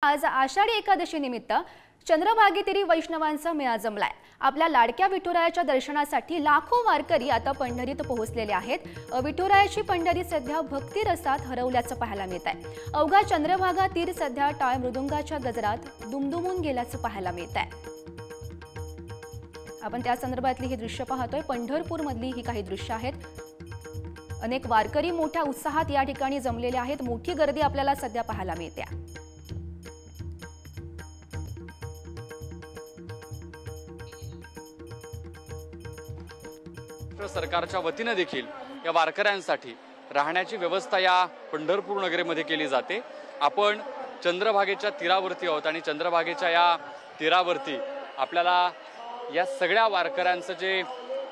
आज आषाढी एकादशी निमित्त चंद्रभागेतिरी वैष्णवांचा मेळा जमलाय। आपल्या लाडक्या विठुरायाच्या दर्शनासाठी लाखो वारकरी आता पंढरीत पोहोचलेले आहेत। विठुरायाची पंढरी सध्या भक्ती रसात हरवल्याचं पाहायला मिळत आहे। अवघा चंद्रभागा तीर सध्या टाळ मृदुंगाच्या गजरात दुमदुमून गेल्याचं पाहायला मिळत आहे। आपण त्या संदर्भातली ही दृश्य पाहतोय। पंढरपूर मधली ही काही दृश्य आहेत। अनेक वारकरी मोठ्या उत्साहात या ठिकाणी जमलेले आहेत। मोठी गर्दी आपल्याला सध्या पाहायला मिळते। सरकारच्या वतीने देखील या वारकऱ्यांसाठी राहण्याची व्यवस्था या पंढरपूर नगरीमध्ये केली जाते। आपण चंद्रभागेच्या तीरावरती आहोत आणि चंद्रभागेच्या या तीरावरती आपल्याला या सगळ्या वारकऱ्यांचं जे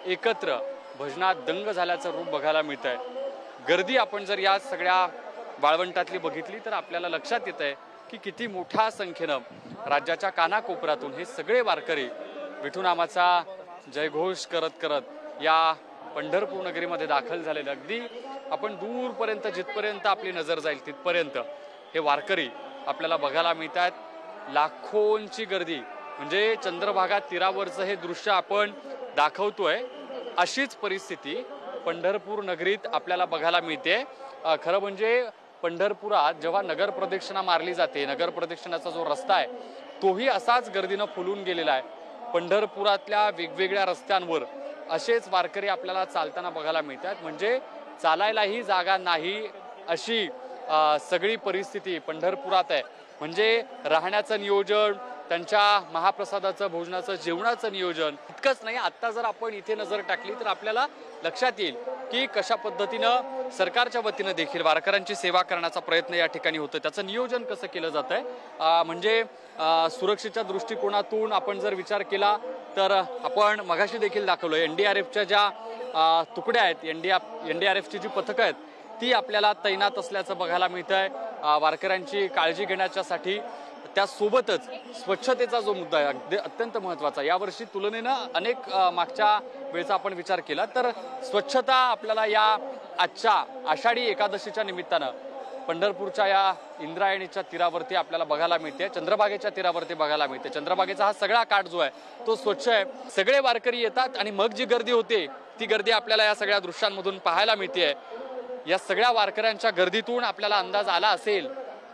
एकत्र भजनात दंग झाल्याचं रूप बघायला मिळतंय। गर्दी आपण जर या सगळ्या वाळवंटातली बघितली तर आपल्याला लक्षात येतंय की किती मोठ्या संख्येनं राज्याच्या कानाकोपऱ्यातून हे सगळे वारकरी विठुनामाचा जयघोष करत करत या पंढरपूर नगरीमध्ये दाखल झालेले। अगदी आपण दूरपर्यंत जिथपर्यंत आपली नजर जाईल तिथपर्यंत हे वारकरी आपल्याला बघायला मिळतात। लाखोंची गर्दी म्हणजे चंद्रभागा तीरावरचं हे दृश्य आपण दाखवतोय। अशीच परिस्थिती पंढरपूर नगरीत आपल्याला बघायला मिळते। खरं म्हणजे पंढरपुरात जेव्हा नगर प्रदक्षिणा मारली जाते, नगर प्रदक्षिणाचा जो रस्ता आहे तोही असाच गर्दीनं फुलून गेलेला आहे। पंढरपुरातल्या वेगवेगळ्या रस्त्यांवर असेच वारकरी आपल्याला चालताना बघायला मिळतात। म्हणजे चालायलाही जागा नाही अशी सगळी परिस्थिती पंढरपुरात आहे। म्हणजे राहण्याचं नियोजन, त्यांच्या महाप्रसादाचं, भोजनाचं, जेवणाचं नियोजन इतकंच नाही। आता जर आपण इथे नजर टाकली तर आपल्याला लक्षात येईल की कशा पद्धतीनं सरकारच्या वतीनं देखील वारकऱ्यांची सेवा करण्याचा प्रयत्न या ठिकाणी होतो। त्याचं नियोजन कसं केलं जात आहे म्हणजे सुरक्षेच्या दृष्टिकोनातून आपण जर विचार केला तर आपण मगाशी देखील दाखवलं एनडीआरएफच्या ज्या तुकड्या आहेत, एनडीआरएफची जी पथकं आहेत ती आपल्याला तैनात असल्याचं बघायला मिळतंय वारकऱ्यांची काळजी घेण्याच्यासाठी। त्यासोबतच स्वच्छतेचा जो मुद्दा आहे अगदी अत्यंत महत्त्वाचा। यावर्षी तुलनेनं अनेक मागच्या वेळेचा आपण विचार केला तर स्वच्छता आपल्याला या आजच्या आषाढी एकादशीच्या निमित्तानं पंढरपूरच्या या इंद्रायणीच्या तीरावरती आपल्याला बघायला मिळते। चंद्रभागेच्या तीरावरती बघायला मिळते। चंद्रभागेचा हा सगळा काठ जो आहे तो स्वच्छ आहे। सगळे वारकरी येतात आणि मग जी गर्दी होते ती गर्दी आपल्याला या सगळ्या दृश्यांमधून पाहायला मिळते। या सगळ्या वारकऱ्यांच्या गर्दीतून आपल्याला अंदाज आला असेल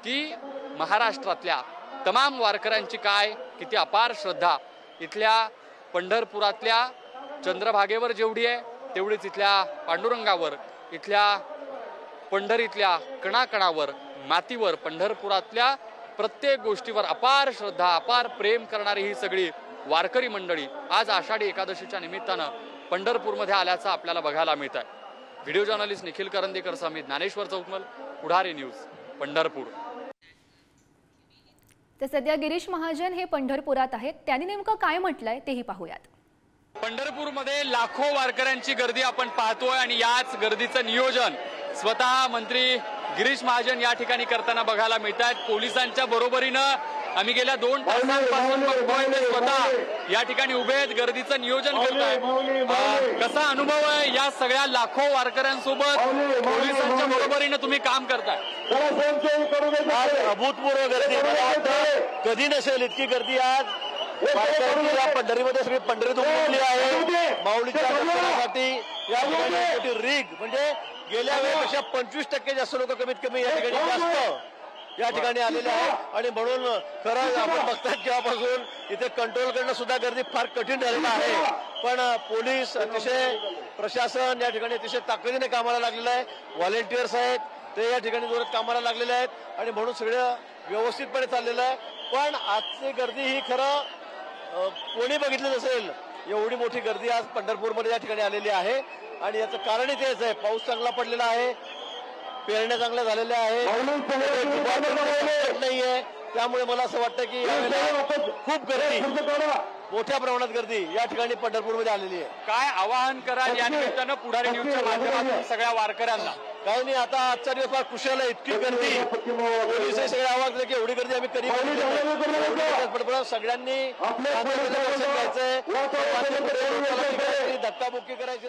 की महाराष्ट्रातल्या तमाम वारकऱ्यांची काय किती अपार श्रद्धा इथल्या पंढरपुरातल्या चंद्रभागेवर जेवढी आहे तेवढीच इथल्या पांडुरंगावर, इथल्या पंढरीतल्या कणाकणावर, मातीवर, पंढरपुरातल्या प्रत्येक गोष्टीवर अपार श्रद्धा, अपार प्रेम करणारी ही सगळी वारकरी मंडळी आज आषाढी एकादशीच्या निमित्तानं पंढरपूरमध्ये आल्याचं आपल्याला बघायला मिळत आहे। व्हिडिओ जर्नलिस्ट निखिल करंदीकर समित ज्ञानेश्वर चौकमल, पुढारी न्यूज, पंढरपूर। तर सध्या गिरीश महाजन हे पंढरपुरात आहेत। त्यांनी नेमकं काय म्हटलंय तेही पाहूयात। पंढरपूरमध्ये लाखो वारकऱ्यांची गर्दी आपण पाहतोय आणि याच गर्दीचं नियोजन स्वतः मंत्री गिरीश महाजन या ठिकाणी करताना बघायला मिळतात। पोलिसांच्या बरोबरीनं आम्ही गेल्या 2 तासांपासून बघतोय ते स्वतः या ठिकाणी उभे आहेत, गर्दीचं नियोजन करतायत। कसा अनुभव आहे या सगळ्या लाखो वारकऱ्यांसोबत पोलिसांच्या बरोबरीनं तुम्ही काम करताय? अभूतपूर्व गर्दी, कधी नसेल इतकी गर्दी आज या पंढरीमध्ये सगळी पंढरीत उमटली आहे। माऊलीच्या दर्शनासाठी या ठिकाणी रीग म्हणजे गेल्या वेळेपेक्षा 25% जास्त लोक कमीत कमी या ठिकाणी जास्त या ठिकाणी आलेले आहेत आणि म्हणून खरं आपण बघतात जेव्हापासून इथे कंट्रोल करणं सुद्धा गर्दी फार कठीण झालेलं आहे। पण पोलीस अतिशय, प्रशासन या ठिकाणी अतिशय ताकदीने कामाला लागलेलं आहे। व्हॉलेंटियर्स आहेत ते या ठिकाणी जोरात कामाला लागलेले आहेत आणि म्हणून सगळं व्यवस्थितपणे चाललेलं आहे। पण आजची गर्दी ही खरं कोणी बघितलं नसेल एवढी मोठी गर्दी आज पंढरपूरमध्ये या ठिकाणी आलेली आहे आणि याचं कारणही तेच आहे। पाऊस चांगला पडलेला आहे, पेरण्या चांगल्या झालेल्या आहे, नाहीये, त्यामुळे मला असं वाटतं की खूप गर्दी, मोठ्या प्रमाणात गर्दी या ठिकाणी पंढरपूरमध्ये आलेली आहे। काय आवाहन कराल या निमित्तानं पुढारी न्यूजच्या माध्यमातून सगळ्या वारकऱ्यांना? काही नाही, आता आजचा दिवस फार कुशल आहे। इतकी गर्दी, पोलिसही सगळे आवाज की एवढी गर्दी आम्ही कधी सगळ्यांनी घ्यायचंय, धक्काबुक्की करायची।